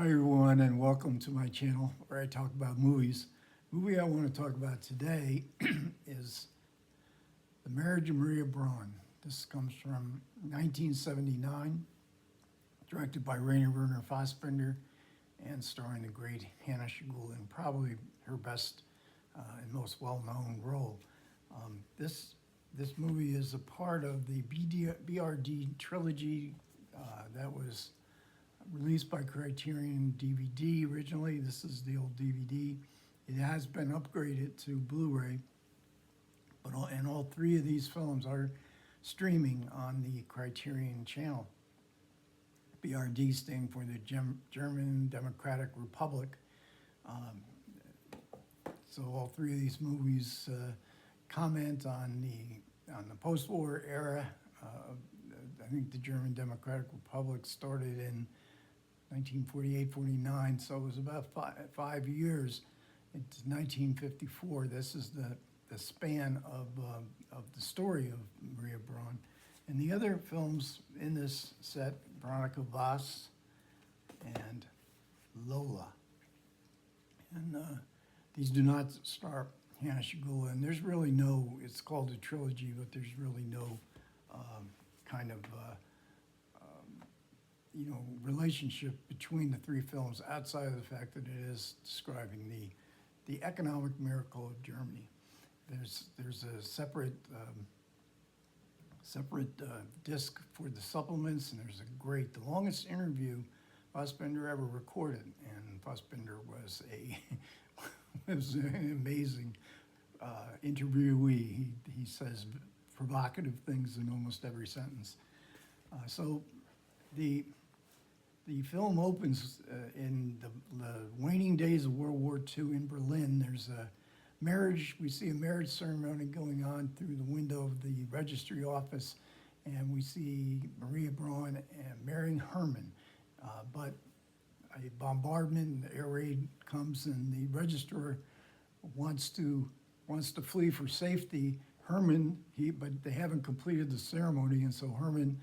Hi everyone, and welcome to my channel where I talk about movies. The movie I want to talk about today is The Marriage of Maria Braun. This comes from 1979, directed by Ranier, Werner, Fassbinder, and starring the great Hanna Schygulla in probably her best and most well-known role. This movie is a part of the BRD trilogy that was released by Criterion DVD originally. This is the old DVD. It has been upgraded to Blu-ray, and all three of these films are streaming on the Criterion channel. BRD standing for the German Democratic Republic. So all three of these movies comment on the post-war era. I think the German Democratic Republic started in 1948-49, so it was about five years. It's 1954. This is the span of the story of Maria Braun. And the other films in this set, Veronica Voss and Lola. And these do not star Hanna Schygulla, and there's really no, it's called a trilogy, but there's really no kind of relationship between the three films outside of the fact that it is describing the economic miracle of Germany. There's a separate disc for the supplements, and there's the longest interview Fassbinder ever recorded, and Fassbinder was was an amazing interviewee. He says provocative things in almost every sentence. So the film opens in the waning days of World War II in Berlin. There's a marriage. We see a marriage ceremony going on through the window of the registry office, and we see Maria Braun marrying Herman. But a bombardment, the air raid comes, and the registrar wants to flee for safety. Herman, but they haven't completed the ceremony, and so Herman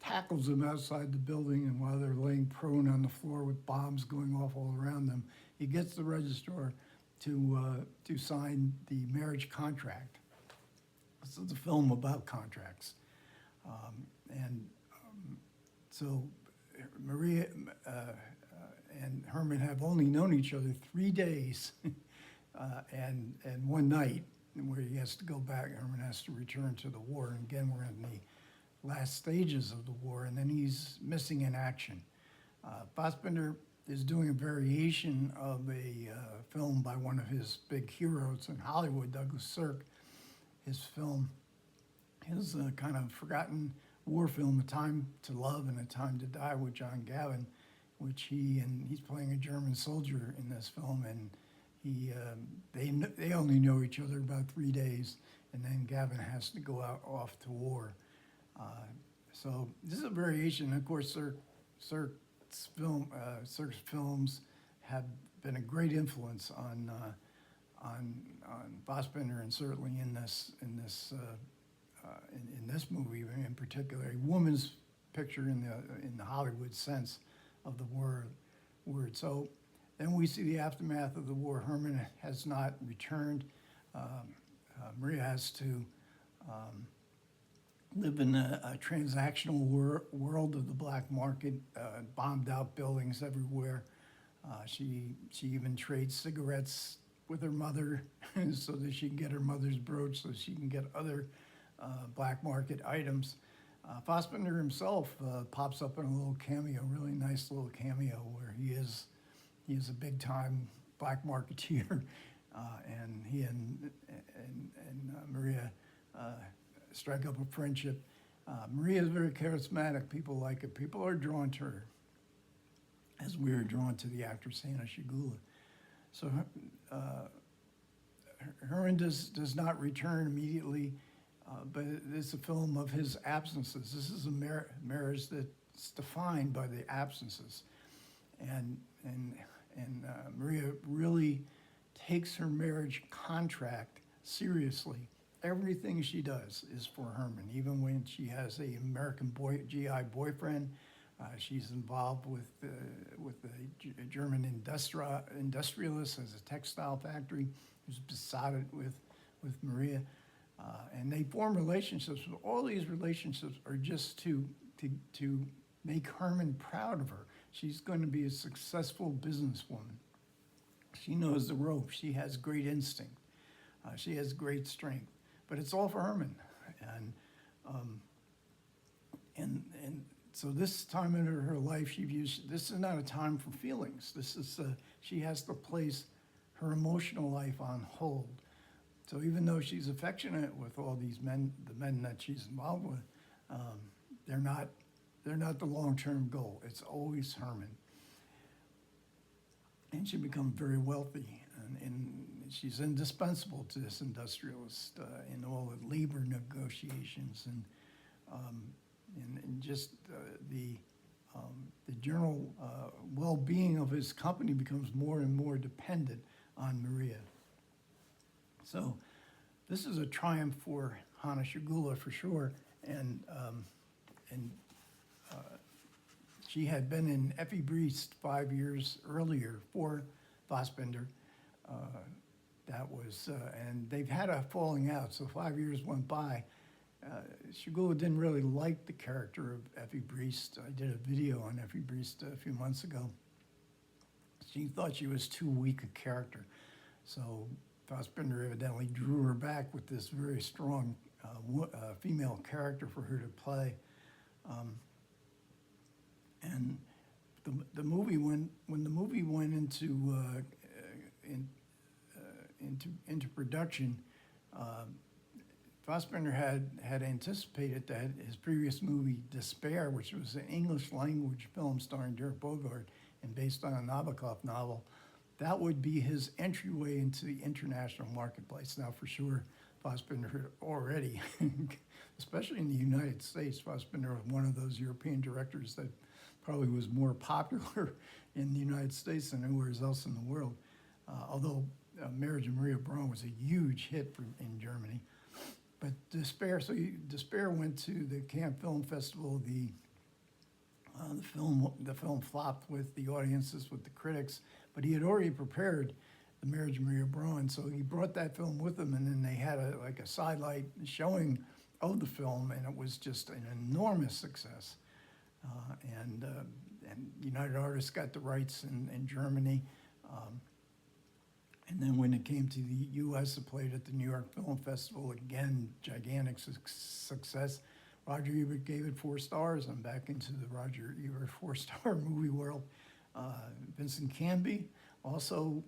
tackles them outside the building, and while they're laying prone on the floor with bombs going off all around them, he gets the registrar to sign the marriage contract. This is a film about contracts. So Maria and Herman have only known each other 3 days and one night where he has to go back. Herman has to return to the war, and again, we're in the last stages of the war, and then he's missing in action. Fassbinder is doing a variation of a film by one of his big heroes in Hollywood, Douglas Sirk. His kind of forgotten war film, A Time to Love and A Time to Die with John Gavin, which he's playing a German soldier in this film, and they only know each other about 3 days, and then Gavin has to go off to war. So this is a variation. Of course, Sirk's films have been a great influence on Fassbinder, and certainly in this movie in particular, a woman's picture in the Hollywood sense of the word. So then we see the aftermath of the war. Herman has not returned. Maria has to live in a transactional world of the black market, bombed out buildings everywhere. She even trades cigarettes with her mother so that she can get her mother's brooch, so she can get other black market items. Fassbinder himself pops up in a little cameo, really nice little cameo, where he is a big time black marketeer, and he and Maria strike up a friendship. Maria is very charismatic. People like her. People are drawn to her, as we are drawn to the actress Hanna Schygulla. So Herman does not return immediately, but it's a film of his absences. This is a marriage that's defined by the absences, and Maria really takes her marriage contract seriously. Everything she does is for Herman, even when she has a American GI boyfriend She's involved with a German industrialist as a textile factory who's besotted with Maria. And they form relationships. But all these relationships are just to make Herman proud of her. She's going to be a successful businesswoman. She knows the ropes. She has great instinct. She has great strength. But it's all for Herman. And so this time in her life, this is not a time for feelings. She has to place her emotional life on hold. So even though she's affectionate with all these men, the men that she's involved with, they're not the long-term goal. It's always Herman. And she becomes very wealthy, and she's indispensable to this industrialist in all the labor negotiations and just the general well-being of his company becomes more and more dependent on Maria. So this is a triumph for Hanna Schygulla for sure, and she had been in Effie Briest 5 years earlier for Fassbinder. And they've had a falling out, so 5 years went by. Schygulla didn't really like the character of Effie Briest. I did a video on Effie Briest a few months ago. She thought she was too weak a character. So Fassbinder evidently drew her back with this very strong female character for her to play. And the movie, when the movie went into production, Fassbinder had anticipated that his previous movie, Despair, which was an English language film starring Dirk Bogarde and based on a Nabokov novel, that would be his entryway into the international marketplace. Now, for sure, Fassbinder had already, especially in the United States, Fassbinder was one of those European directors that probably was more popular in the United States than anywhere else in the world. Although Marriage of Maria Braun was a huge hit in Germany. But Despair went to the Cannes Film Festival. The film flopped with the audiences, with the critics, but he had already prepared The Marriage of Maria Braun, so he brought that film with him, and then they had a sidelight showing of the film, and it was just an enormous success. And United Artists got the rights in Germany. And then when it came to the U.S., it played at the New York Film Festival. Again, gigantic success. Roger Ebert gave it 4 stars. I'm back into the Roger Ebert 4-star movie world. Vincent Canby also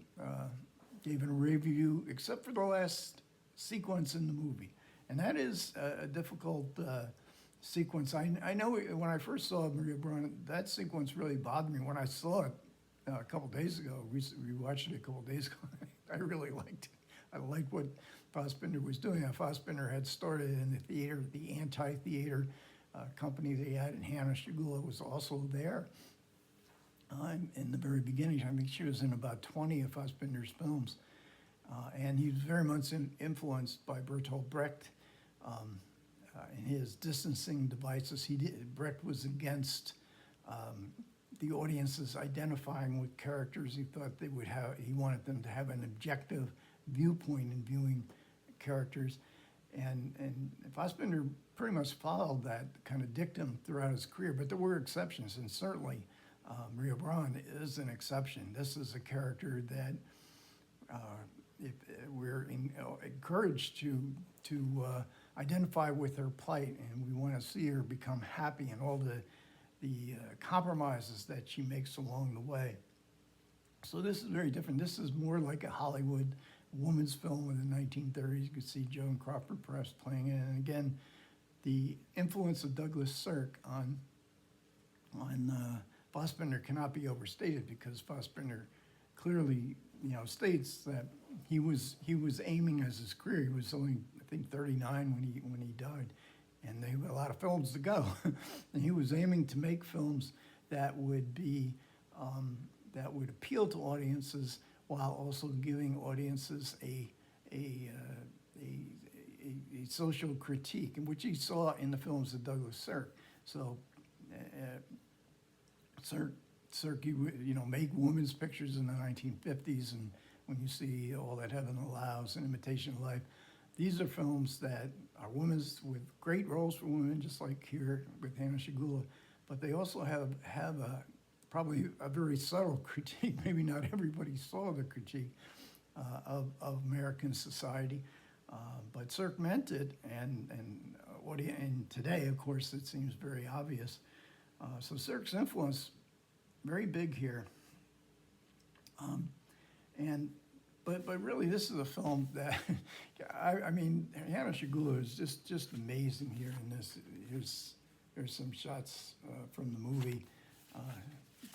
gave it a review, except for the last sequence in the movie. And that is a difficult sequence. I know when I first saw Maria Braun, that sequence really bothered me. When I saw it a couple days ago, we watched it a couple days ago, I really liked it. I liked what Fassbinder was doing. Fassbinder had started in the theater, the anti-theater company they had, and Hanna Schygulla was also there in the very beginning. I think she was in about 20 of Fassbinder's films. And he was very much influenced by Bertolt Brecht in his distancing devices. Brecht was against the audiences identifying with characters. He thought he wanted them to have an objective viewpoint in viewing characters. And Fassbinder pretty much followed that kind of dictum throughout his career, but there were exceptions, and certainly Maria Braun is an exception. This is a character that we're encouraged to identify with her plight, and we want to see her become happy and all the compromises that she makes along the way. So this is very different. This is more like a Hollywood woman's film in the 1930s. You could see Joan Crawford perhaps playing it. And again, the influence of Douglas Sirk on Fassbinder cannot be overstated, because Fassbinder clearly, states that he was aiming as his career. He was only, I think, 39 when he died, and they had a lot of films to go. And he was aiming to make films that would be that would appeal to audiences while also giving audiences a social critique, in which he saw in the films of Douglas Sirk. So Cirque, make women's pictures in the 1950s, and when you see All That Heaven Allows and Imitation of Life, these are films that are women's with great roles for women, just like here with Hanna Schygulla, but they also have probably a very subtle critique. Maybe not everybody saw the critique of American society, but Cirque meant it, and today, of course, it seems very obvious. So Cirque's influence, very big here. But really, this is a film that, I mean, Hanna Schygulla is just amazing here in this. Here's some shots from the movie.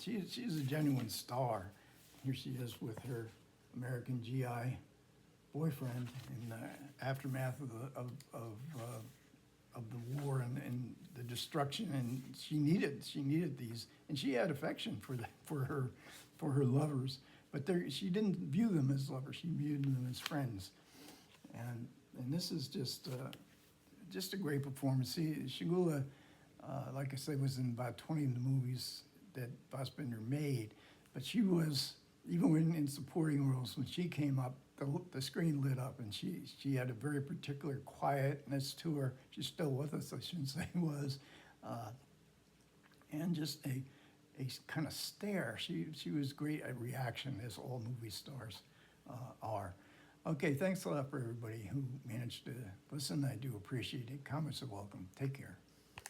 She's a genuine star. Here she is with her American GI boyfriend in the aftermath of the war and the destruction, and she needed these, and she had affection for her lovers, but she didn't view them as lovers. She viewed them as friends, and this is just a great performance. See, Schygulla, like I said, was in about 20 of the movies that Fassbinder made, but she was, even when in supporting roles, when she came up, the screen lit up, and she had a very particular quietness to her. She's still with us, I shouldn't say was, and just a kind of stare. She was great at reaction, as all movie stars are. Okay, thanks a lot for everybody who managed to listen. I do appreciate it. Comments are welcome. Take care.